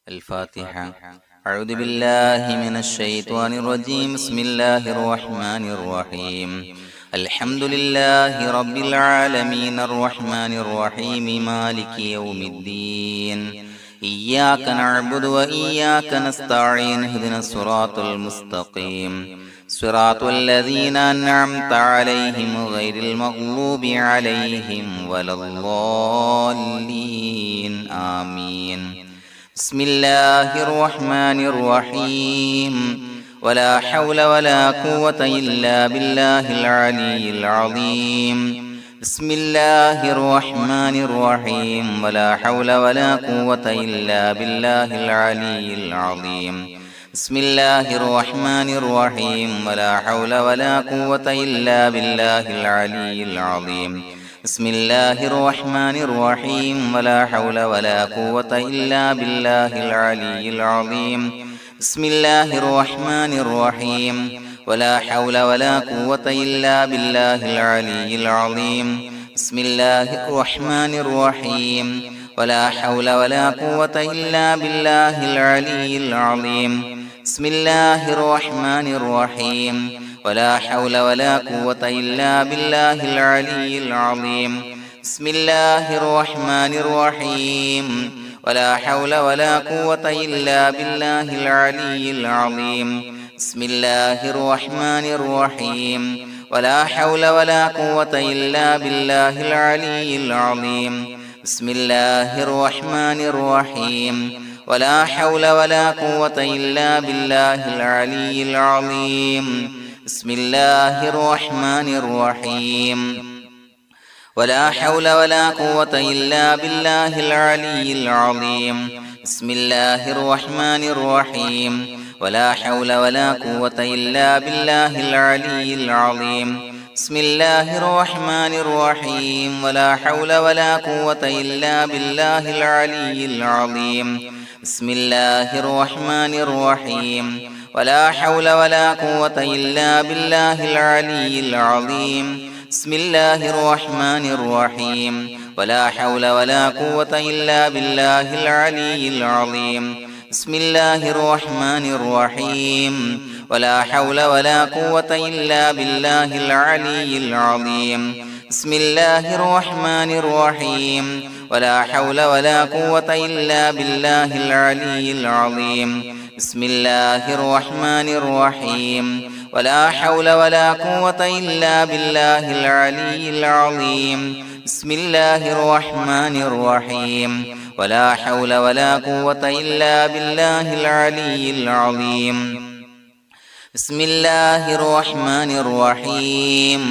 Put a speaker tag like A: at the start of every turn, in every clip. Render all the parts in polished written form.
A: الفاتحة. أعوذ بالله من الشيطان الرجيم. بسم الله الرحمن الرحيم. الحمد لله رب العالمين الرحمن الرحيم مالك يوم الدين. إياك نعبد وإياك نستعين. اهدنا الصراط المستقيم صراط الذين أنعمت عليهم غير المغضوب عليهم ولا الضالين. آمين. بسم الله الرحمن الرحيم. ولا حول ولا قوة إلا بالله العلي العظيم. بسم الله الرحمن الرحيم. ولا حول ولا قوة إلا بالله العلي العظيم. بسم الله الرحمن الرحيم. ولا حول ولا قوة إلا بالله العلي العظيم. بسم الله الرحمن الرحيم. ولا حول ولا قوة إلا بالله العلي العظيم. بسم الله الرحمن الرحيم. ولا حول ولا قوة إلا بالله العلي العظيم. بسم الله الرحمن الرحيم. ولا حول ولا قوة إلا بالله العلي العظيم. بسم الله الرحمن الرحيم. ولا حول ولا قوة إلا بالله العلي العظيم. بسم الله الرحمن الرحيم. ولا حول ولا قوة إلا بالله العلي العظيم. بسم الله الرحمن الرحيم. ولا حول ولا قوة إلا بالله العلي العظيم. بسم الله الرحمن الرحيم. ولا حول ولا قوة إلا بالله العلي العظيم. بسم الله الرحمن الرحيم. ولا حول ولا قوة إلا بالله العلي العظيم. بسم الله الرحمن الرحيم. ولا حول ولا قوة إلا بالله العلي العظيم. بسم الله الرحمن الرحيم. ولا حول ولا قوة إلا بالله العلي العظيم. بسم الله الرحمن الرحيم. ولا حول ولا قوة إلا بالله العلي العظيم. بسم الله الرحمن الرحيم. ولا حول ولا قوة إلا بالله العلي العظيم. بسم الله الرحمن الرحيم. ولا حول ولا قوة إلا بالله العلي العظيم. بسم الله الرحمن الرحيم. ولا حول ولا قوة إلا بالله العلي العظيم. بسم الله الرحمن الرحيم. ولا حول ولا قوة إلا بالله العلي العظيم. بسم الله الرحمن الرحيم. ولا حول ولا قوة إلا بالله العلي العظيم. بسم الله الرحمن الرحيم.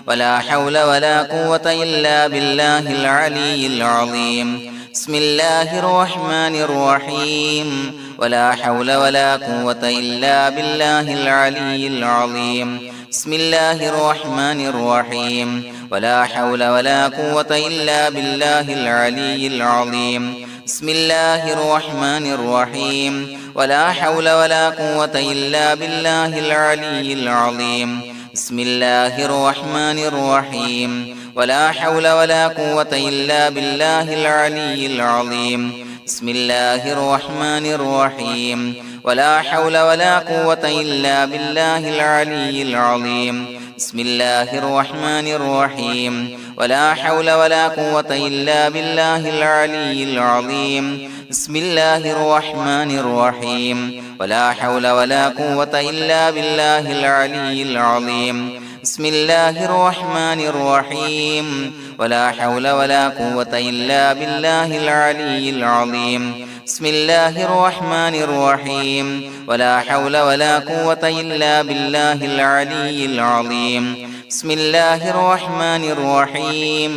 A: ولا حول ولا قوة إلا بالله العلي العظيم. بسم الله الرحمن الرحيم. ولا حول ولا قوة إلا بالله العلي العظيم. بسم الله الرحمن الرحيم. ولا حول ولا قوة إلا بالله العلي العظيم. بسم الله الرحمن الرحيم. ولا حول ولا قوة إلا بالله العلي العظيم. بسم الله الرحمن الرحيم. ولا حول ولا قوة إلا بالله العلي العظيم. بسم الله الرحمن الرحيم. ولا حول ولا قوة إلا بالله العلي العظيم. بسم الله الرحمن الرحيم. ولا حول ولا قوة إلا بالله العلي العظيم. بسم الله الرحمن الرحيم. ولا حول ولا قوة إلا بالله العلي العظيم. بسم الله الرحمن الرحيم. ولا حول ولا قوة إلا بالله العلي العظيم. بسم الله الرحمن الرحيم. ولا حول ولا قوة إلا بالله العلي العظيم. بسم الله الرحمن الرحيم.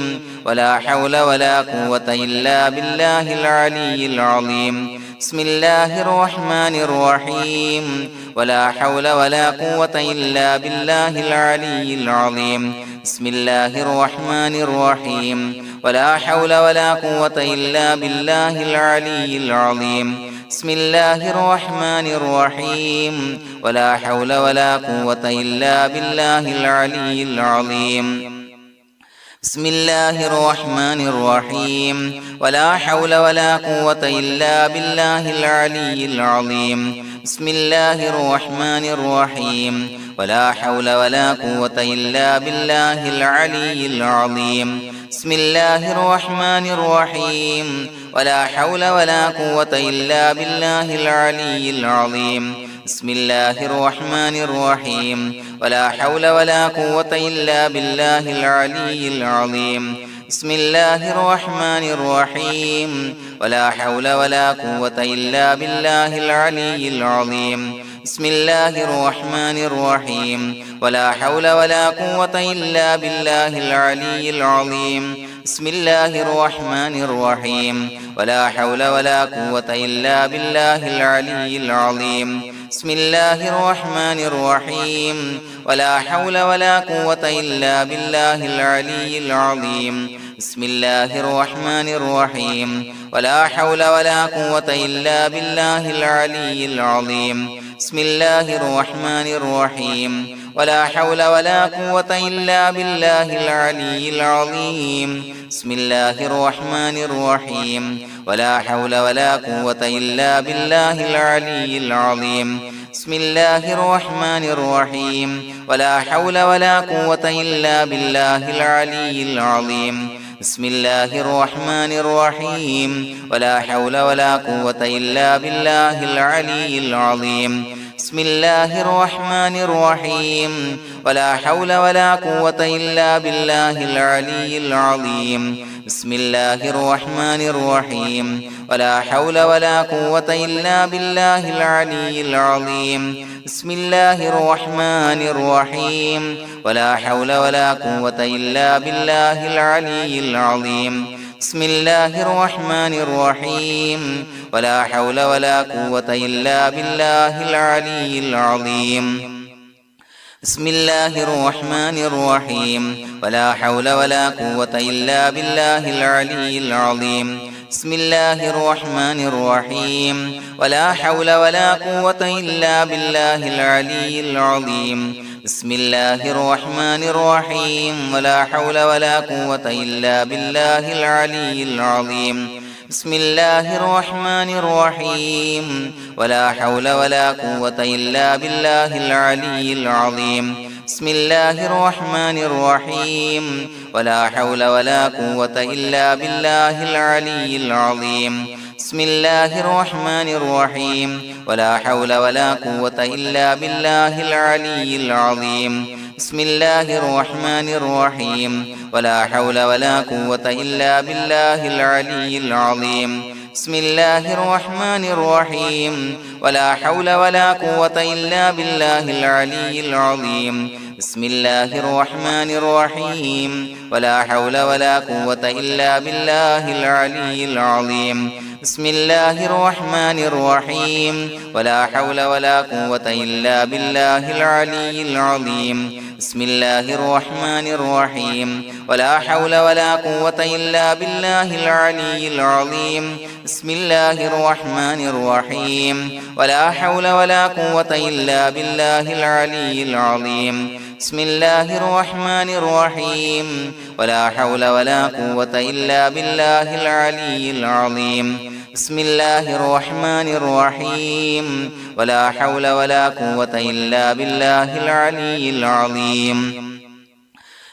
A: ولا حول ولا قوة إلا بالله العلي العظيم. بسم الله الرحمن الرحيم. ولا حول ولا قوة إلا بالله العلي العظيم. بسم الله الرحمن الرحيم. ولا حول ولا قوة إلا بالله العلي العظيم. بسم الله الرحمن الرحيم. ولا حول ولا قوة إلا بالله العلي العظيم. بسم الله الرحمن الرحيم ولا حول ولا قوة إلا بالله العلي العظيم بسم الله الرحمن الرحيم ولا حول ولا قوة إلا بالله العلي العظيم بسم الله الرحمن الرحيم ولا حول ولا قوة إلا بالله العلي العظيم بسم الله الرحمن الرحيم ولا حول ولا قوة إلا بالله العلي العظيم بسم الله الرحمن الرحيم ولا حول ولا قوة إلا بالله العلي العظيم بسم الله الرحمن الرحيم ولا حول ولا قوة إلا بالله العلي العظيم بسم الله الرحمن الرحيم ولا حول ولا قوة إلا بالله العلي العظيم بسم الله الرحمن الرحيم ولا حول ولا قوة إلا بالله العلي العظيم بسم الله الرحمن الرحيم ولا حول ولا قوة إلا بالله العلي العظيم بسم الله الرحمن الرحيم ولا حول ولا قوة إلا بالله العلي العظيم بسم الله الرحمن الرحيم ولا حول ولا قوة إلا بالله العلي العظيم بسم الله الرحمن الرحيم ولا حول ولا قوة إلا بالله العلي العظيم بسم الله الرحمن الرحيم ولا حول ولا قوة إلا بالله العلي العظيم بسم الله الرحمن الرحيم ولا حول ولا قوة إلا بالله العلي العظيم بسم الله الرحمن الرحيم ولا حول ولا قوة إلا بالله العلي العظيم بسم الله الرحمن الرحيم ولا حول ولا قوة إلا بالله العلي العظيم بسم الله الرحمن الرحيم ولا حول ولا قوة إلا بالله العلي العظيم بسم الله الرحمن الرحيم ولا حول ولا قوة إلا بالله العلي العظيم بسم الله الرحمن الرحيم ولا حول ولا قوة إلا بالله العلي العظيم بسم الله الرحمن الرحيم ولا حول ولا قوة إلا بالله العلي العظيم بسم الله الرحمن الرحيم ولا حول ولا قوة إلا بالله العلي العظيم بسم الله الرحمن الرحيم ولا حول ولا قوة إلا بالله العلي العظيم بسم الله الرحمن الرحيم ولا حول ولا قوة إلا بالله العلي العظيم بسم الله الرحمن الرحيم ولا حول ولا قوة إلا بالله العلي العظيم بسم الله الرحمن الرحيم ولا حول ولا قوة إلا بالله العلي العظيم بسم الله الرحمن الرحيم ولا حول ولا قوة إلا بالله العلي العظيم بسم الله الرحمن الرحيم ولا حول ولا قوة إلا بالله العلي العظيم بسم الله الرحمن الرحيم ولا حول ولا قوة إلا بالله العلي العظيم بسم الله الرحمن الرحيم ولا حول ولا قوة إلا بالله العلي العظيم بسم الله الرحمن الرحيم ولا حول ولا قوة إلا بالله العلي العظيم بسم الله الرحمن الرحيم ولا حول ولا قوة إلا بالله العلي العظيم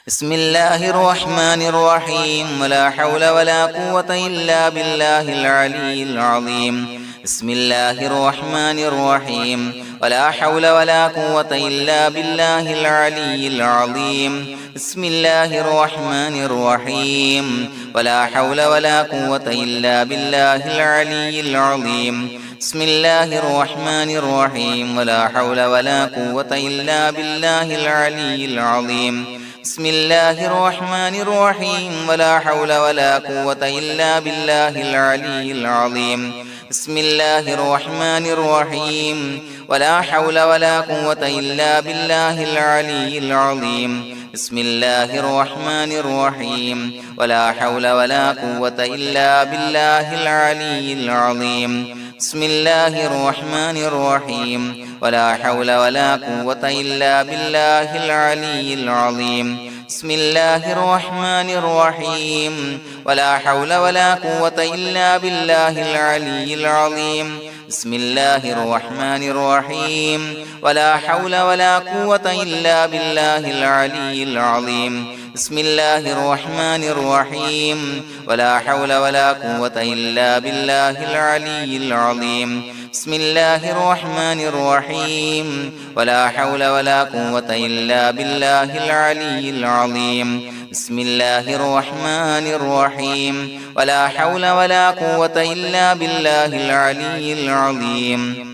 A: بسم الله الرحمن الرحيم ولا حول ولا قوة إلا بالله العلي العظيم بسم الله الرحمن الرحيم ولا حول ولا قوة إلا بالله العلي العظيم بسم الله الرحمن الرحيم ولا حول ولا قوة إلا بالله العلي العظيم بسم الله الرحمن الرحيم ولا حول ولا قوة إلا بالله العلي العظيم بسم الله الرحمن الرحيم ولا حول ولا قوة إلا بالله العلي العظيم بسم الله الرحمن الرحيم ولا حول ولا قوة إلا بالله العلي العظيم بسم الله الرحمن الرحيم ولا حول ولا قوة إلا بالله العلي العظيم بسم الله الرحمن الرحيم ولا حول ولا قوة إلا بالله العلي العظيم بسم الله الرحمن الرحيم ولا حول ولا قوة إلا بالله العلي العظيم بسم الله الرحمن الرحيم ولا حول ولا قوة إلا بالله العلي العظيم بسم الله الرحمن الرحيم ولا حول ولا قوة إلا بالله العلي العظيم بسم الله الرحمن الرحيم ولا حول ولا قوة إلا بالله العلي العظيم بسم الله الرحمن الرحيم ولا حول ولا قوة إلا بالله العلي العظيم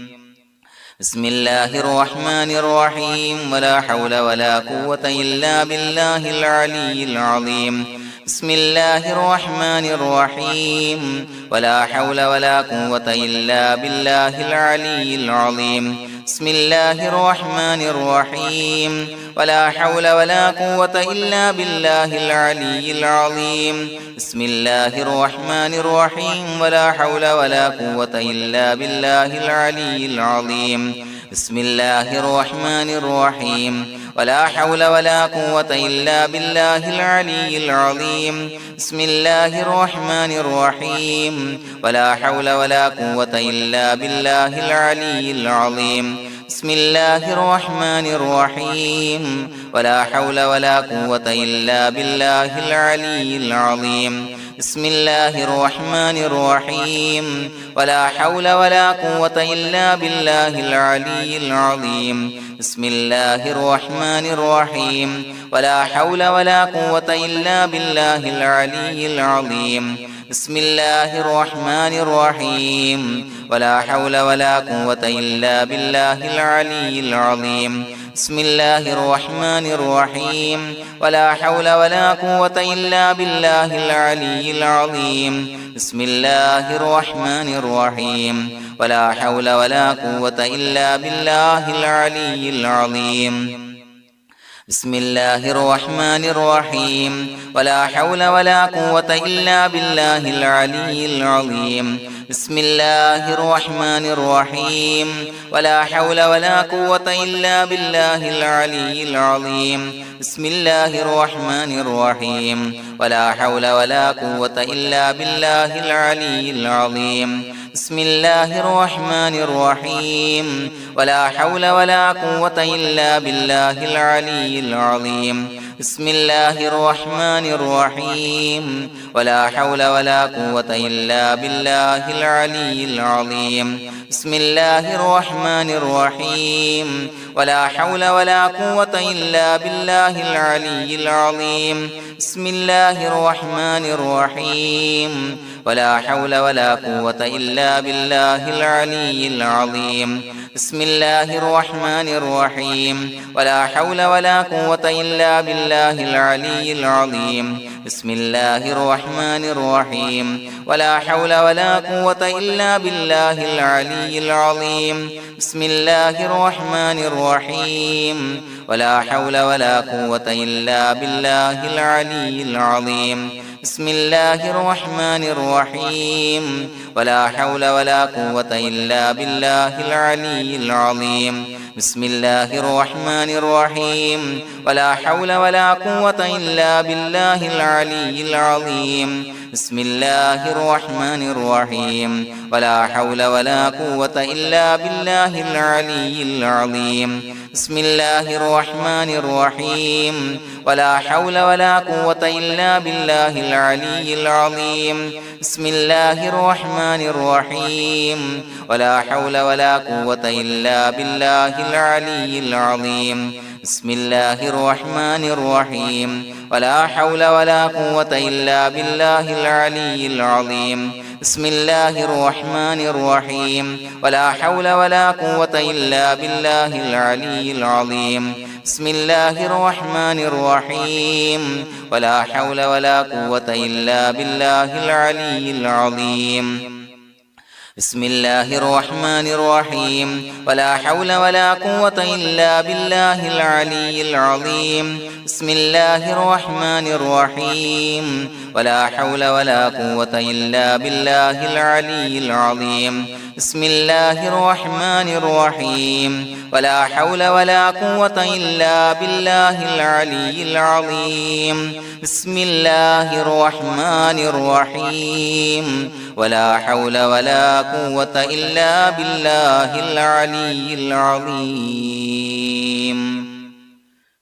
A: بسم الله الرحمن الرحيم ولا حول ولا قوة إلا بالله العلي العظيم بسم الله الرحمن الرحيم ولا حول ولا قوة إلا بالله العلي العظيم بسم الله الرحمن الرحيم ولا حول ولا قوة إلا بالله العلي العظيم بسم الله الرحمن الرحيم ولا حول ولا قوة إلا بالله العلي العظيم بسم الله الرحمن الرحيم ولا حول ولا قوة إلا بالله العلي العظيم بسم الله الرحمن الرحيم ولا حول ولا قوة إلا بالله العلي العظيم بسم الله الرحمن الرحيم ولا حول ولا قوة إلا بالله العلي العظيم بسم الله الرحمن الرحيم ولا حول ولا قوة إلا بالله العلي العظيم بسم الله الرحمن الرحيم ولا حول ولا قوة إلا بالله العلي العظيم بسم الله الرحمن الرحيم ولا حول ولا قوة إلا بالله العلي العظيم بسم الله الرحمن الرحيم ولا حول ولا قوة إلا بالله العلي العظيم بسم الله الرحمن الرحيم ولا حول ولا قوة إلا بالله العلي العظيم بسم الله الرحمن الرحيم ولا حول ولا قوة إلا بالله العلي العظيم بسم الله الرحمن الرحيم ولا حول ولا قوة إلا بالله العلي العظيم بسم الله الرحمن الرحيم ولا حول ولا قوة إلا بالله العلي العظيم بسم الله الرحمن الرحيم ولا حول ولا قوة إلا بالله العلي العظيم بسم الله الرحمن الرحيم ولا حول ولا قوة إلا بالله العلي العظيم بسم الله الرحمن الرحيم ولا حول ولا قوة إلا بالله العلي العظيم بسم الله الرحمن الرحيم ولا حول ولا قوة إلا بالله العلي العظيم بسم الله الرحمن الرحيم ولا حول ولا قوة إلا بالله العلي العظيم بسم الله الرحمن الرحيم ولا حول ولا قوة إلا بالله العلي العظيم بسم الله الرحمن الرحيم ولا حول ولا قوة إلا بالله العلي العظيم بسم الله الرحمن الرحيم ولا حول ولا قوة إلا بالله العلي العظيم بسم الله الرحمن الرحيم ولا حول ولا قوة إلا بالله العلي العظيم بسم الله الرحمن الرحيم ولا حول ولا قوة إلا بالله العلي العظيم بسم الله الرحمن الرحيم ولا حول ولا قوة إلا بالله العلي العظيم بسم الله الرحمن الرحيم ولا حول ولا قوة إلا بالله العلي العظيم بسم الله الرحمن الرحيم ولا حول ولا قوة إلا بالله العلي العظيم بسم الله الرحمن الرحيم ولا حول ولا قوة إلا بالله العلي العظيم بسم الله الرحمن الرحيم ولا حول ولا قوة إلا بالله العلي العظيم بسم الله الرحمن الرحيم ولا حول ولا قوة إلا بالله العلي العظيم بسم الله الرحمن الرحيم ولا حول ولا قوة إلا بالله العلي العظيم بسم الله الرحمن الرحيم ولا حول ولا قوة إلا بالله العلي العظيم بسم الله الرحمن الرحيم ولا حول ولا قوة إلا بالله العلي العظيم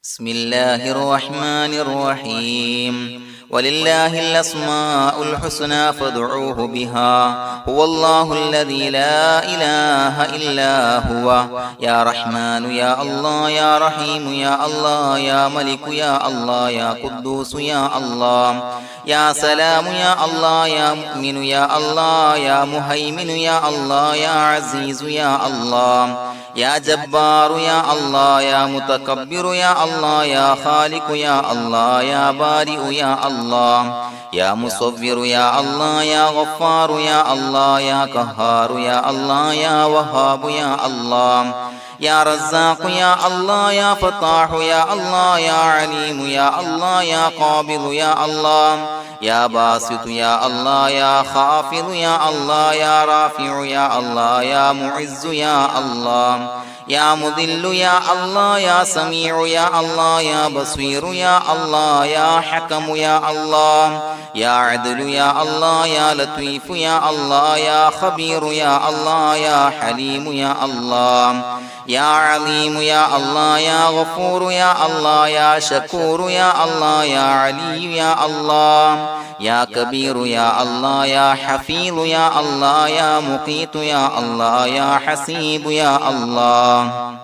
A: بسم الله الرحمن الرحيم ولله الأسماء الحسنى فادعوه بها هو الله الذي لا إله إلا هو يا رحمن يا الله يا رحيم يا الله يا ملك يا الله يا قدوس يا الله يا سلام يا الله يا مؤمن يا الله يا مهيمن يا الله يا عزيز يا الله يا جبار يا الله يا متكبر يا الله يا خالق يا الله يا بارئ يا الله يا مصور يا الله يا غفار يا الله يا قهار يا الله يا وهاب يا الله يا رزاق يا الله يا فتاح يا الله يا عليم يا الله يا قابض يا الله يا باسط يا الله يا خافض يا الله يا رافع يا الله يا معز يا الله يا مذل يا الله يا سميع يا الله يا بصير يا الله يا حكم يا الله يا عدل يا الله يا لطيف يا الله يا خبير يا الله يا حليم يا الله يا عليم يا الله يا غفور يا الله يا شكور يا الله يا علي يا الله يا كبير يا الله يا حفيظ يا الله يا مقيت يا الله يا حسيب يا الله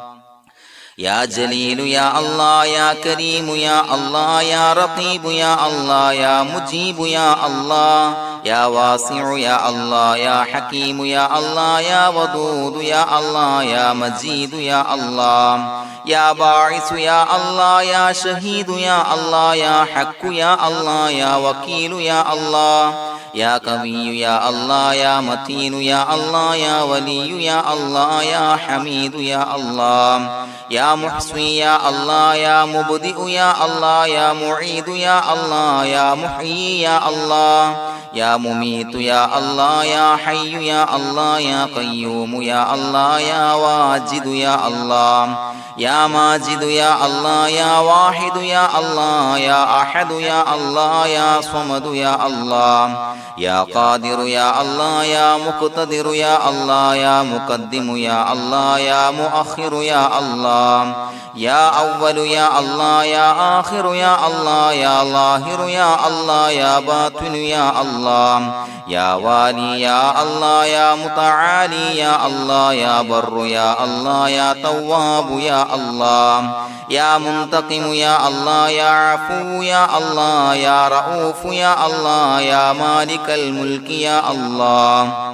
A: يا جليل يا الله يا كريم يا الله يا رقيب يا الله يا مجيب يا الله يا واسع يا الله يا حكيم يا الله يا ودود يا الله يا مجيد يا الله يا باعث يا الله يا شهيد يا الله يا حق يا الله يا وكيل يا الله يا قوي يا الله يا متين يا الله يا ولي يا الله يا حميد يا الله يا محصي يا الله يا مبدئ يا الله يا معيد يا الله يا محيي يا الله يا مميت يا الله يا حي يا الله يا قيوم يا الله يا واجد يا الله يا ماجد يا الله يا واحد يا الله يا أحد يا الله يا صمد يا الله يا قادر يا الله يا مقتدر يا الله يا مقدم يا الله يا مؤخر يا الله يا أول يا الله يا آخر يا الله يا ظاهر يا الله يا باطن يا الله يا والي يا الله يا متعالي يا الله يا بر يا الله يا تواب يا الله يا منتقم يا الله يا عفو يا الله يا رؤوف يا الله يا مالك الملك يا الله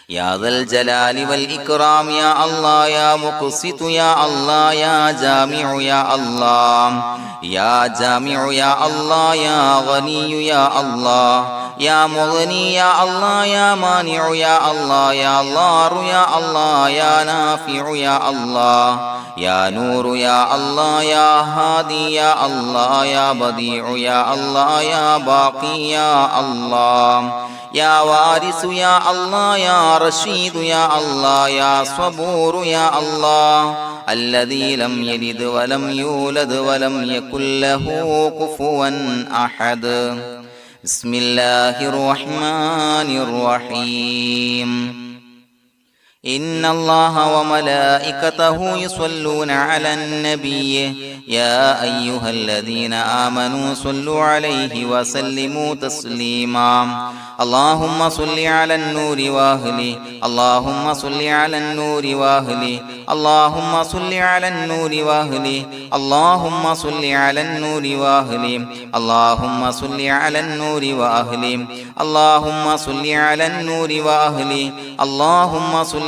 A: يا ذا الجلال والإكرام يا الله يا مقسط يا الله يا جامع يا الله يا جامع يا الله يا غني يا الله يا مغني يا الله يا مانع يا الله يا ضار يا الله يا نافع يا الله يا نور يا الله يا هادي يا الله يا بديع يا الله يا باقي يا الله يا وارث يا الله يا رشيد يا الله يا صبور يا الله الذي لم يلد ولم يولد ولم يكن له كفوا أحد بسم الله الرحمن الرحيم إن الله وملائكته يصلون على النبي يا أيها الذين آمنوا صلوا عليه وسلموا تسليما اللهم صل على النور وأهله اللهم صل على النور وأهله اللهم صل على النور وأهله اللهم صل على النور وأهله اللهم صل على النور وأهله اللهم صل على النور وأهله اللهم صل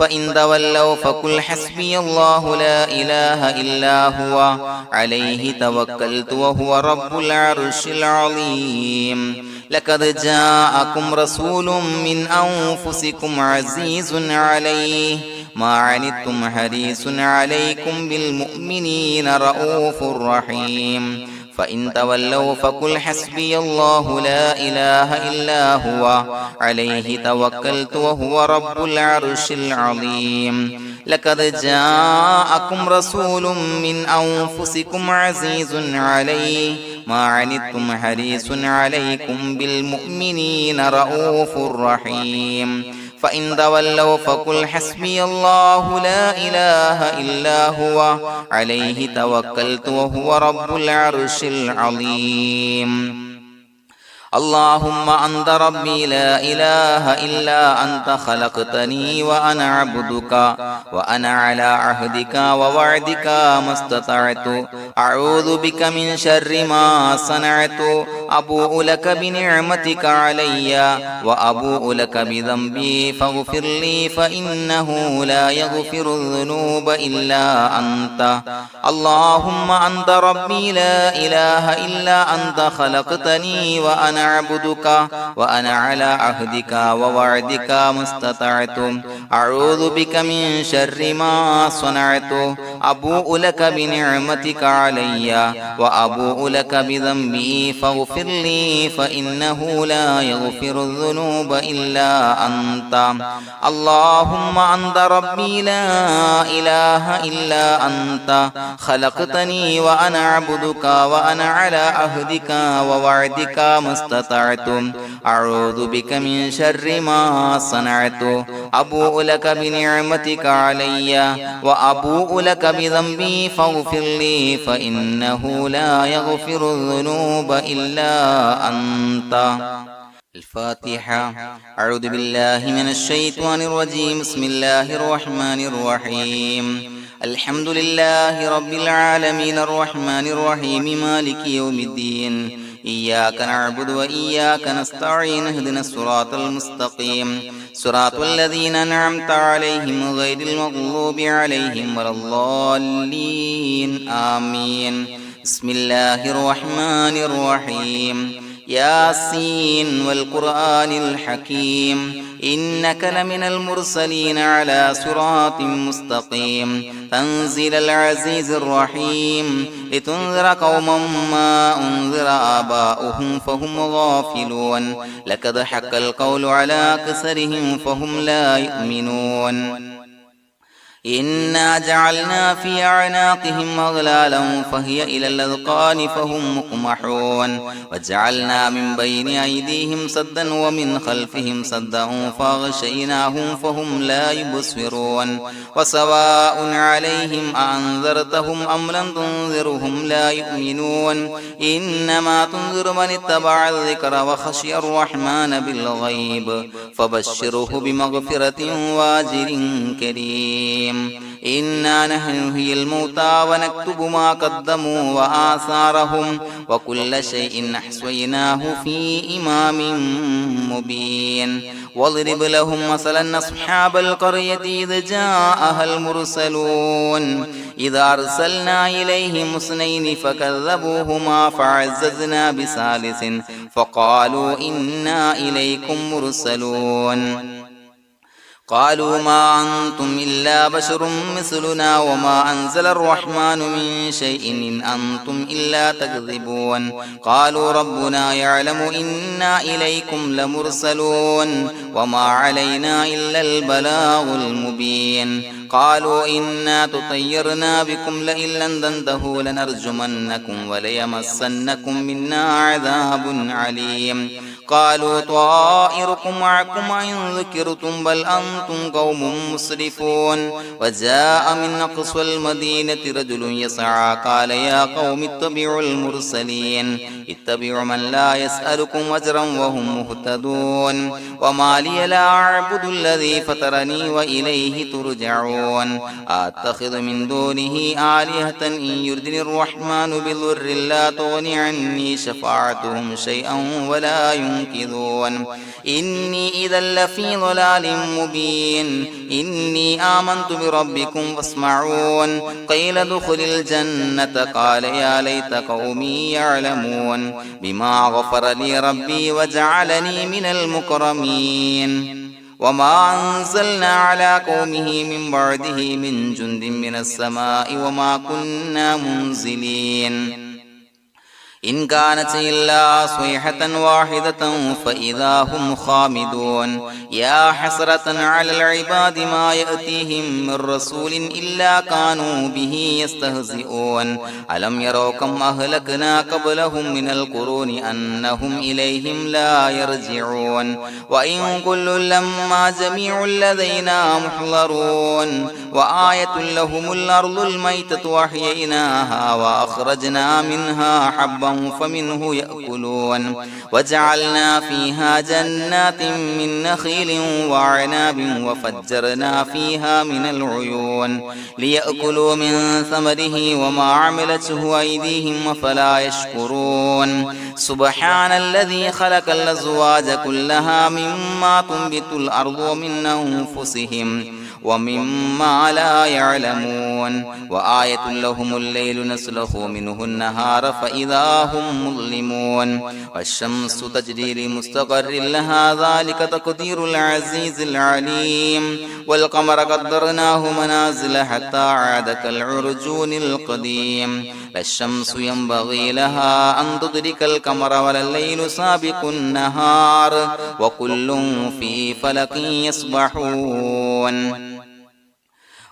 A: فإن تولوا فقل حسبي الله لا إله إلا هو عليه توكلت وهو رب العرش العظيم لقد جاءكم رسول من أنفسكم عزيز عليه ما عنتم حريص عليكم بالمؤمنين رؤوف رحيم فإن تولوا فقل حسبي الله لا إله إلا هو عليه توكلت وهو رب العرش العظيم لقد جاءكم رسول من أنفسكم عزيز عليه ما عنتم حريص عليكم بالمؤمنين رؤوف رحيم فإن تولوا فقل حسبي الله لا إله إلا هو عليه توكلت وهو رب العرش العظيم اللهم أنت ربي لا إله إلا أنت خلقتني وأنا عبدك وأنا على عهدك ووعدك ما استطعت أعوذ بك من شر ما صنعت أبوء لك بنعمتك علي وأبوء لك بذنبي فاغفر لي فإنه لا يغفر الذنوب إلا أنت اللهم أنت ربي لا إله إلا أنت خلقتني وأنا عبدك وأنا على عهدك ووعدك ما استطعت أعوذ بك من شر ما صنعت أبوء لك بنعمتك علي وأبوء لك بذنبي فاغفر لي فإنه لا يغفر الذنوب إلا أنت اللهم أنت ربي لا إله إلا أنت خلقتني وأنا عبدك وأنا على عهدك ووعدك ما استطعت أعوذ بك من شر ما صنعت أبوء لك بنعمتك علي وأبوء لك بذنبي فاغفر لي فإنه لا يغفر الذنوب إلا أنت الفاتحة أعوذ بالله من الشيطان الرجيم بسم الله الرحمن الرحيم الحمد لله رب العالمين الرحمن الرحيم مالك يوم الدين إياك نعبد وإياك نستعين اهدنا الصراط المستقيم صراط الذين أنعمت عليهم غير المغضوب عليهم ولا الضالين آمين بسم الله الرحمن الرحيم ياسين والقرآن الحكيم إنك لمن المرسلين على صراط مستقيم تنزيل العزيز الرحيم لتنذر قوما ما أنذر آباؤهم فهم غافلون لقد حق القول على أكثرهم فهم لا يؤمنون إنا جعلنا في أعناقهم أغلالا فهي إلى الأذقان فهم مقمحون وجعلنا من بين أيديهم سدا ومن خلفهم سدا فأغشيناهم فهم لا يبصرون وسواء عليهم أأنذرتهم أم لم تنذرهم لا يؤمنون إنما تنذر من اتبع الذكر وخشي الرحمن بالغيب فبشره بمغفرة وأجر كريم إنا نحن نحيي الموتى ونكتب ما قدموا وآثارهم وكل شيء أحصيناه في إمام مبين واضرب لهم مثلا أصحاب القرية إذ جاءها المرسلون إذا أرسلنا إليهم اثنين فكذبوهما فعززنا بثالث فقالوا إنا إليكم مرسلون قالوا ما أنتم إلا بشر مثلنا وما أنزل الرحمن من شيء إن أنتم إلا تكذبون قالوا ربنا يعلم إنا إليكم لمرسلون وما علينا إلا البلاغ المبين قالوا إنا تطيرنا بكم لئن لم تنتهوا لنرجمنكم وليمسنكم منا عذاب عليم قالوا طائركم معكم إن ذكرتم بل أنتم قوم مسرفون وجاء من أقصى المدينة رجل يسعى قال يا قوم اتبعوا المرسلين اتبعوا من لا يسألكم أجرا وهم مهتدون وما لي لا أعبد الذي فطرني وإليه ترجعون أتخذ من دونه آلهة إن يردني الرحمن بضر لا تغني عني شفاعتهم شيئا ولا ينصرون ينكثون إني إذا لفي ضلال مبين إني آمنت بربكم فاسمعون قيل ادخل الجنة قال يا ليت قومي يعلمون بما غفر لي ربي وجعلني من المكرمين وما أنزلنا على قومه من بعده من جند من السماء وما كنا منزلين إن كانت إلا صيحة واحدة فإذا هم خامدون يا حسرة على العباد ما يأتيهم من رسول إلا كانوا به يستهزئون ألم يروا كم أهلكنا قبلهم من القرون أنهم إليهم لا يرجعون وإن كل لما جميع لدينا محضرون وآية لهم الأرض الميتة وأحييناها وأخرجنا منها حبا فمنه يأكلون وجعلنا فيها جنات من نخيل وعناب وفجرنا فيها من العيون ليأكلوا من ثمره وما عملته أيديهم فلا يشكرون سبحان الذي خلق الأزواج كلها مما تنبت الأرض ومن أنفسهم ومما لا يعلمون وآية لهم الليل نسلخ منه النهار فإذا هم مظلمون والشمس تجري لمستقر لها ذلك تقدير العزيز العليم والقمر قدرناه منازل حتى عاد كالعرجون القديم لا الشمس ينبغي لها أن تدرك القمر ولا الليل سابق النهار وكل في فلك يسبحون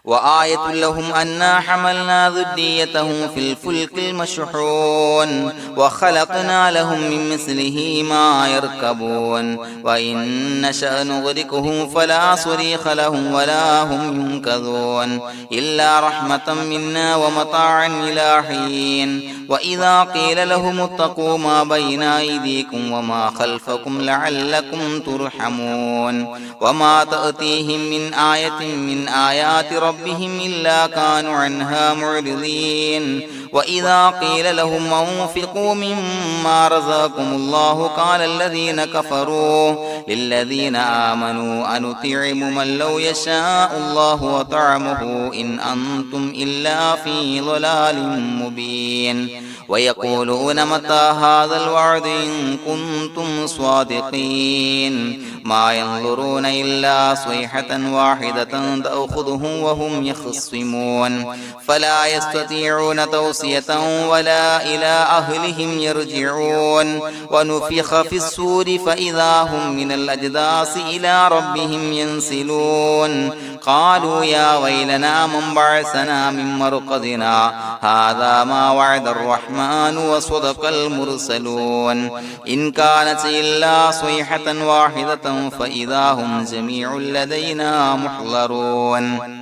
A: وآية لهم أنا حملنا ذريتهم في الفلك المشحون وخلقنا لهم من مثله ما يركبون وإن نشأ نغرقهم فلا صريخ لهم ولا هم ينقذون إلا رحمة منا ومتاعا إلى حين وإذا قيل لهم اتقوا ما بين أيديكم وما خلفكم لعلكم ترحمون وما تأتيهم من آية من آيات ربهم إلا كانوا عنها معرضين وإذا قيل لهم انفقوا مما رزقكم الله قال الذين كفروا للذين آمنوا أنطعم من لو يشاء الله وطعمه إن أنتم إلا في ضلال مبين ويقولون متى هذا الوعد إن كنتم صادقين ما ينظرون إلا صيحة واحدة تأخذهم وهم يخصمون فلا يستطيعون توصية ولا إلى أهلهم يرجعون ونفخ في الصور فإذا هم من الأجداث إلى ربهم ينسلون قالوا يا ويلنا من بعثنا من مرقدنا هذا ما وعد الرحمن وصدق المرسلون إن كانت إلا صيحة واحدة فإذا هم جميع لدينا محضرون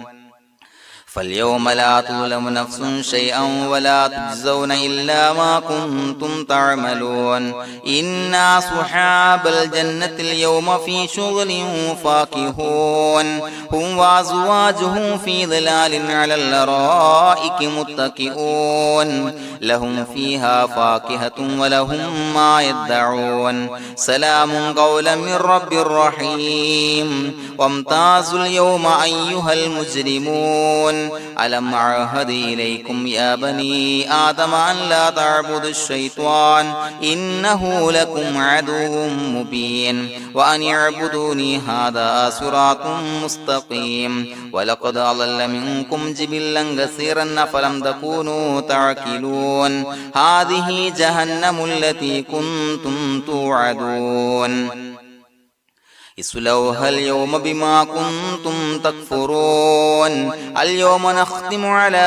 A: فاليوم لا تظلم نفس شيئا ولا تجزون إلا ما كنتم تعملون إنا أصحاب الجنة اليوم في شغل فاكهون هم وأزواجهم في ظلال على الأرائك متكئون لهم فيها فاكهة ولهم ما يدعون سلام قولا من رب رحيم وامتازوا اليوم أيها المجرمون ألم أعهد إليكم يا بني آدم أن لا تعبدوا الشيطان إنه لكم عدو مبين وأن اعبدوني هذا صراط مستقيم ولقد أضل منكم جبلا كثيرا فلم تكونوا تعقلون هذه جهنم التي كنتم توعدون اصلوها اليوم بما كنتم تكفرون اليوم نختم على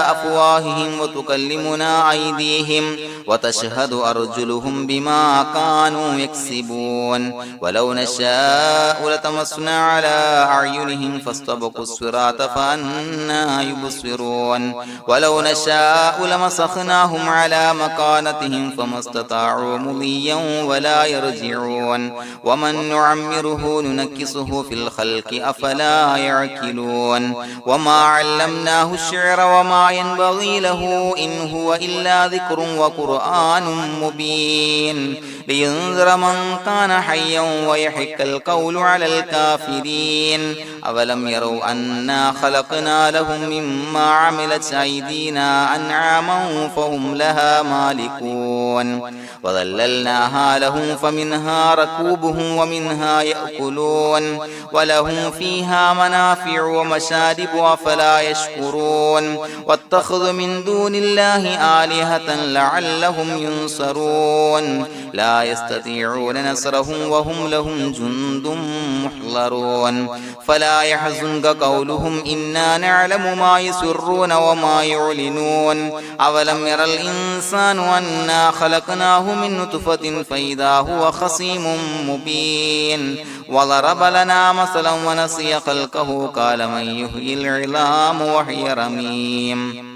A: أفواههم وتكلمنا أيديهم وتشهد أرجلهم بما كانوا يكسبون ولو نشاء لتمسنا على أعينهم فاستبقوا الصراط فأنى يبصرون ولو نشاء لمسخناهم على مكانتهم فما استطاعوا مضيا ولا يرجعون ومن نعمره نعمره ننكسه في الخلق أفلا يعقلون وما علمناه الشعر وما ينبغي له إن هو إلا ذكر وقرآن مبين لينذر من كان حيا ويحق القول على الكافرين أولم يروا أنا خلقنا لهم مما عملت أيدينا أنعاما فهم لها مالكون وظللناها لهم فمنها ركوبهم ومنها يأكلون ولهم فيها منافع ومشارب أفلا يشكرون واتخذوا من دون الله آلهة لعلهم ينصرون لا يستطيعون نصرهم وهم لهم جند محضرون فلا يحزنك قولهم إنا نعلم ما يسرون وما يعلنون أولم ير الإنسان أنا خلقناه من نطفة فإذا هو خصيم مبين وضرب لنا مثلا ونسي خلقه قال من يحيي العظام وهي رميم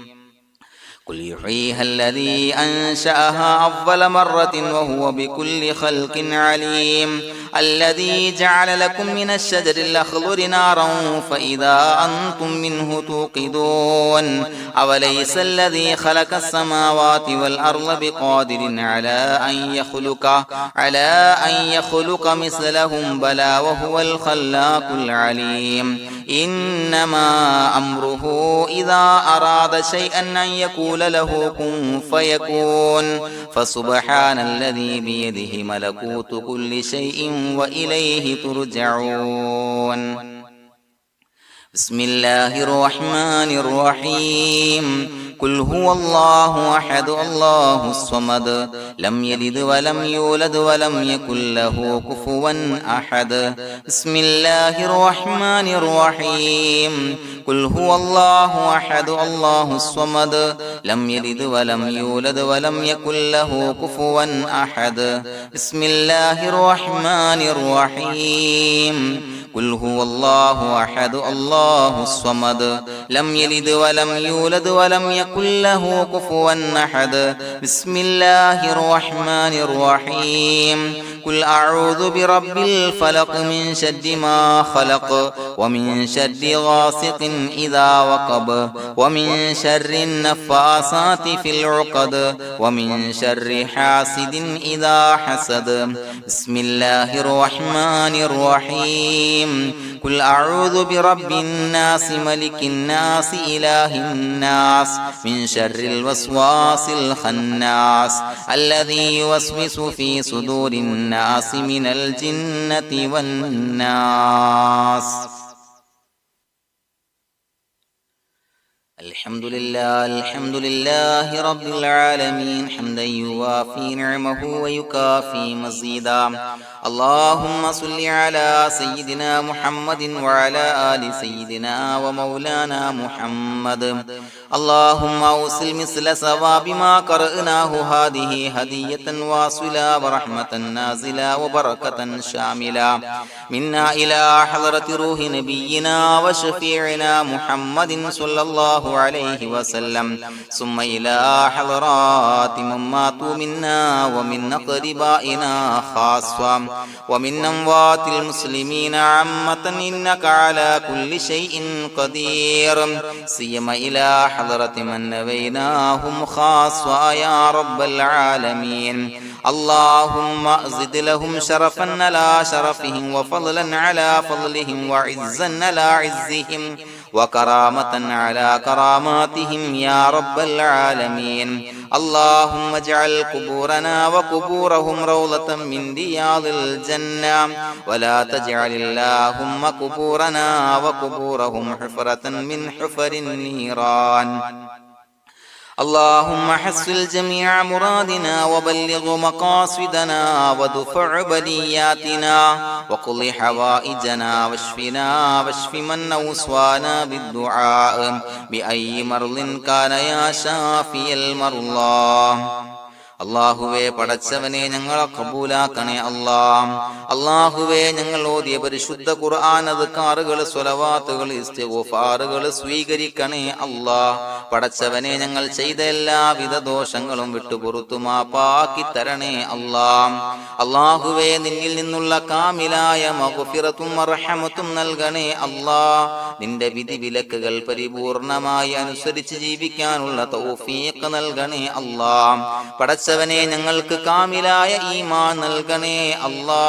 A: قل يحييها الذي أنشأها أول مرة وهو بكل خلق عليم الذي جعل لكم من الشجر الأخضر نارا فإذا أنتم منه توقدون أوليس الذي خلق السماوات والأرض بقادر على أن يخلق مثلهم بلى وهو الخلاق العليم إنما أمره إذا أراد شيئا أن يقول له كن فيكون فسبحان الذي بيده ملكوت كل شيء وإليه ترجعون بسم الله الرحمن الرحيم قل هو الله أحد الله الصمد لم يلد ولم يولد ولم يكن له كفوا أحد بسم الله الرحمن الرحيم قل هو الله أحد الله الصمد لم يلد ولم يولد ولم يكن له كفوا أحد بسم الله الرحمن الرحيم قل هو الله أحد الله الصمد لم يلد ولم يولد ولم يكن له كفوا أحد بسم الله الرحمن الرحيم قل أعوذ برب الفلق من شر ما خلق ومن شر غاسق إذا وقب ومن شر النفاثات في العقد ومن شر حاسد إذا حسد بسم الله الرحمن الرحيم قل أعوذ برب الناس ملك الناس إله الناس من شر الوسواس الخناس الذي يوسوس في صدور الناس من الجنة والناس الحمد لله رب العالمين حمدا يوافي نعمه ويكافي مزيدا اللهم صل على سيدنا محمد وعلى آل سيدنا ومولانا محمد اللهم أوصل مثل ثواب ما قرأناه هذه هدية واصلة ورحمة نازلة وبركة شاملة منا إلى حضرة روح نبينا وشفيعنا محمد صلى الله عليه وسلم ثم إلى حضرات من ماتوا منا ومن أقربائنا خاصة ومن أموات المسلمين عامة إنك على كل شيء قدير سيما إلى حضرة من نبيناهم خاصة يا رب العالمين اللهم زد لهم شرفا على شرفهم وفضلا على فضلهم وعزا على عزهم وكرامة على كراماتهم يا رب العالمين اللهم اجعل قبورنا وقبورهم روضة من رياض الجنة ولا تجعل اللهم قبورنا وقبورهم حفرة من حفر النيران اللهم حصل جميع مرادنا وبلغ مقاصدنا ودفع بلياتنا وقض حوائجنا واشفنا واشف من أوصانا بالدعاء بأي مرض كان يا شافي المرضى അല്ലാഹുവേ പടച്ചവനെ ഞങ്ങളെ ഖബൂലാക്കണേ അല്ലാ. അല്ലാഹുവേ ഞങ്ങൾ ഓതിയ പരിശുദ്ധ ഖുർആൻ അദ്കാറുകൾ സ്വലവാത്തുകൾ ഇസ്തിഗ്ഫാറുകൾ സ്വീകരിക്കണേ അല്ലാ. പടച്ചവനെ ഞങ്ങൾ ചെയ്ത എല്ലാവിധ ദോഷങ്ങളും വിട്ടുപുറത്തു മാപ്പാക്കി തരണേ അല്ലാ. അല്ലാഹുവേ നിന്നിൽ നിന്നുള്ള കാമിലായ മഗ്ഫിറത്തും റഹ്മത്തും നൽകണേ അല്ലാ. നിന്റെ വിധി വിലക്കുകൾ പരിപൂർണമായി അനുസരിച്ച് ജീവിക്കാനുള്ള തൗഫീഖ് നൽകണേ അല്ലാ. പടച്ചവനെ ഞങ്ങൾക്ക് കാമിലായ ഈമാൻ നൽകണേ അല്ലാ.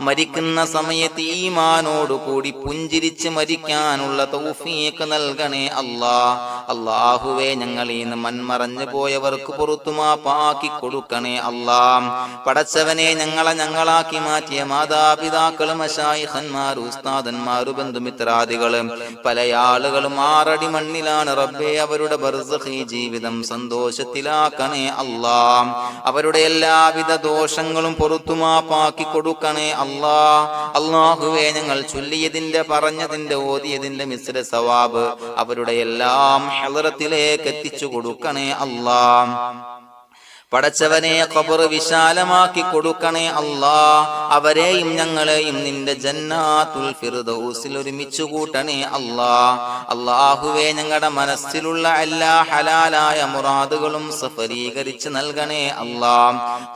A: മരിക്കുന്ന സമയത്ത് ഈമാനോട് കൂടി പുഞ്ചിരിച്ച് മരിക്കാനുള്ള തൗഫീഖ് നൽകണേ അല്ലാ. അല്ലാഹുവേ ഞങ്ങളിൽ നിന്ന് മൺമറഞ്ഞു പോയവർക്ക് പുറത്തു മാപ്പാക്കി കൊടുക്കണേ അല്ലാ. പടച്ചവനെ ഞങ്ങളാക്കി മാറ്റിയ മാതാപിതാക്കളും മശായിഖന്മാരും ഉസ്താദന്മാരും ബന്ധുമിത്രാദികളും പല ആളുകളും 6 അടി മണ്ണിലാണ് റബ്ബേ. അവരുടെ ബർസഖി ജീവിതം സന്തോഷത്തിലാക്കണേ അല്ലാ. അവരുടെ എല്ലാവിധ ദോഷങ്ങളും പുറത്തു മാപ്പാക്കി കൊടുക്കണേ അല്ലാ. അല്ലാഹുവേ ഞങ്ങൾ ചൊല്ലിയതിന്റെ പറഞ്ഞതിന്റെ ഓതിയതിന്റെ മിശ്ര സവാബ് അവരുടെ എല്ലാം ഹളറത്തിലേക്ക് എത്തിച്ചു കൊടുക്കണേ അല്ലാ. പടച്ചവനെ ഖബർ വിശാലമാക്കി കൊടുക്കണേ അല്ലാ. അവരെയും ഞങ്ങളെയും നിന്റെ ജന്നാത്തുൽ ഫിർദൗസിൽ ഒരുമിച്ച് കൂട്ടണേ അല്ലാ. അല്ലാഹുവേ ഞങ്ങളുടെ മനസ്സിലുള്ള എല്ലാ ഹലാലായ മുറാദുകളും സഫലീകരിച്ച് നൽകണേ അല്ലാ.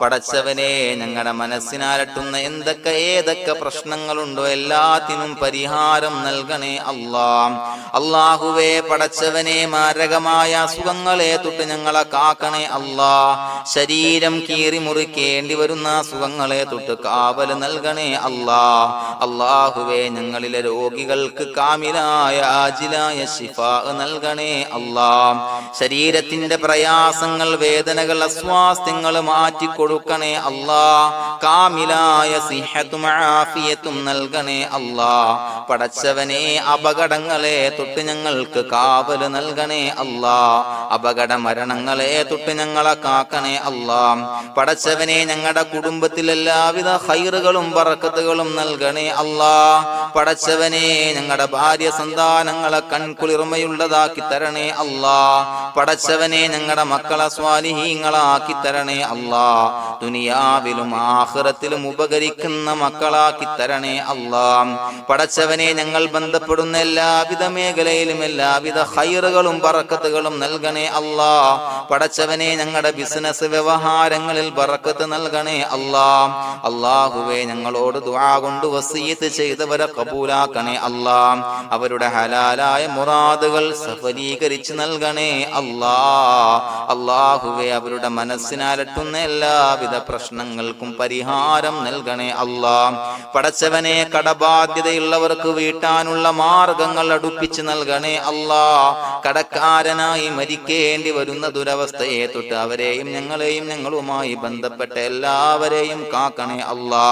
A: പടച്ചവനെ ഞങ്ങളുടെ മനസ്സിനാലട്ടുന്ന ഏതൊക്കെ പ്രശ്നങ്ങളുണ്ടോ എല്ലാത്തിനും പരിഹാരം നൽകണേ അല്ലാ. അല്ലാഹുവേ പടച്ചവനെ മാരകമായ അസുഖങ്ങളെ തൊട്ട് ഞങ്ങളെ കാക്കണേ അല്ലാ. ശരീരം കീറി മുറിക്കേണ്ടി വരുന്ന അസുഖങ്ങളെ തൊട്ട് കാവൽ നൽകണേ അല്ലാ. അല്ലാഹുവേ ഞങ്ങളിലെ രോഗികൾക്ക് കാമിലായ ആജിലായ ശിഫാ നൽകണേ അല്ലാ. ശരീരത്തിന്റെ പ്രയാസങ്ങൾ വേദനകൾ അസ്വാസ്ഥ്യങ്ങൾ മാറ്റിക്കൊടുക്കണേ അല്ലാ. കാമിലായ സിഹത്തും ആഫിയത്തും നൽകണേ അല്ലാ. പടച്ചവനെ അപകടങ്ങളെ തൊട്ട് ഞങ്ങൾക്ക് കാവൽ നൽകണേ അല്ലാ. അപകട മരണങ്ങളെ തൊട്ട് ഞങ്ങളെ കാക്കണേ അല്ലാ. പടച്ചവനെ ഞങ്ങളുടെ കുടുംബത്തിൽ എല്ലാവിധ ഖൈറുകളും ബറക്കത്തുകളും നൽകണേ അല്ലാ. പടച്ചവനെ ഞങ്ങളുടെ ഭാര്യ സന്താനങ്ങളെ കൺകുളിർമയുള്ളതാക്കി തരണേ അല്ലാ. പടച്ചവനെ ഞങ്ങളുടെ മക്കളെ സ്വാലിഹീങ്ങളാക്കി തരണേ അല്ലാ. ദുനിയാവിലും ആഖിറത്തിലും ഉപകരിക്കുന്ന മക്കളാക്കി തരണേ അല്ലാ. പടച്ചവനെ ഞങ്ങൾ ബന്ധപ്പെടുന്ന എല്ലാവിധ മേഖലയിലും എല്ലാവിധ ഖൈറുകളും ബറക്കത്തുകളും നൽകണേ അല്ലാ. പടച്ചവനെ ഞങ്ങളുടെ ബിസിനസ് വ്യവഹാരങ്ങളിൽ ബറക്കത്ത് നൽകണേ അല്ലാ. അല്ലാഹുവേ ഞങ്ങളോട് ദുആ കൊണ്ട് വസിയത്ത് ചെയ്തവരെ കബൂലാക്കണേ അല്ലാ. അവരുടെ ഹലാലായ മുറാദുകൾ സഫലീകരിച്ച് നൽകണേ അല്ലാ. അല്ലാഹുവേ അവരുടെ മനസ്സിനാലട്ടുന്ന എല്ലാവിധ പ്രശ്നങ്ങൾക്കും പരിഹാരം നൽകണേ അല്ലാ. പടച്ചവനെ കടബാധ്യതയുള്ളവർക്ക് വീട്ടാനുള്ള മാർഗങ്ങൾ അടുപ്പിച്ച് നൽകണേ അല്ലാ. കടക്കാരനായി മരിക്കേണ്ടി വരുന്ന ദുരവസ്ഥയെ തൊട്ട് അവരെയും ഞങ്ങളെയും ഞങ്ങളുമായി ബന്ധപ്പെട്ട എല്ലാവരെയും കാക്കണേ അല്ലാ.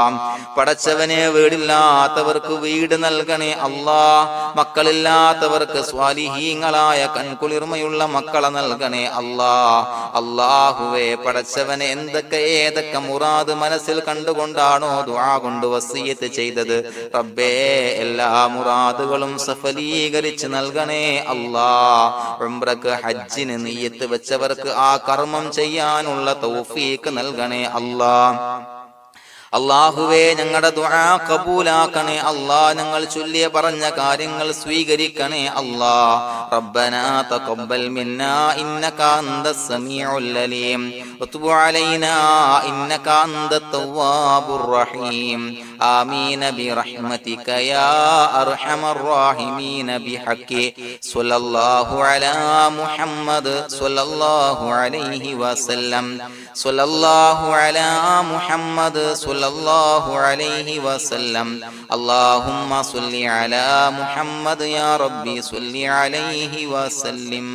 A: പടച്ചവനെ വീടില്ലാത്തവർക്ക് വീട് നൽകണേ അല്ലാ. മക്കളില്ലാത്തവർക്ക് സ്വാലിഹീങ്ങളായ കൺകുളിർമയുള്ള മക്കളെ നൽകണേ അല്ലാ. അല്ലാഹുവേ പടച്ചവനെ ഏതൊക്കെ മുറാദ് മനസ്സിൽ കണ്ടുകൊണ്ടാണോ ദുആ കൊണ്ട് വസിയത്ത് ചെയ്തത് റബ്ബേ എല്ലാ മുറാദുകളും സഫലീകരിച്ച് നൽകണേ അല്ലാ. ഉംറക്ക് ഹജ്ജിന് നിയ്യത്ത് വെച്ചവർക്ക് ആ കർമ്മം ചെയ്യാനുള്ള തൗഫീഖ് നൽകണേ അല്ലാ. അല്ലാഹുവേ ഞങ്ങളുടെ ദുആ ഖബൂലാക്കണേ അല്ലാ. ഞങ്ങൾ ചൊല്ലിയ പറഞ്ഞ കാര്യങ്ങൾ സ്വീകരിക്കണേ അല്ലാ. റബ്ബനാ തഖബ്ബൽ മിന്നാ ഇന്നക അന്തസ് സമീഉൽ അലീം വതുബ് അലൈനാ ഇന്നക അന്തത് തവ്വാബുർ റഹീം. ആമീൻ ബിറഹ്മതിക യാ അർഹമർ റഹീമീൻ ബിഹഖി സ്വല്ലല്ലാഹു അലാ മുഹമ്മദ് സ്വല്ലല്ലാഹു അലൈഹി വസല്ലം. സ്വല്ലല്ലാഹു അലാ മുഹമ്മദ് സ്വല്ലല്ലാഹു അലൈഹി വസല്ലം. അല്ലാഹുമ്മ സ്വല്ലി അലാ മുഹമ്മദ് യാ റബ്ബി സ്വല്ലി അലൈഹി വസല്ലം.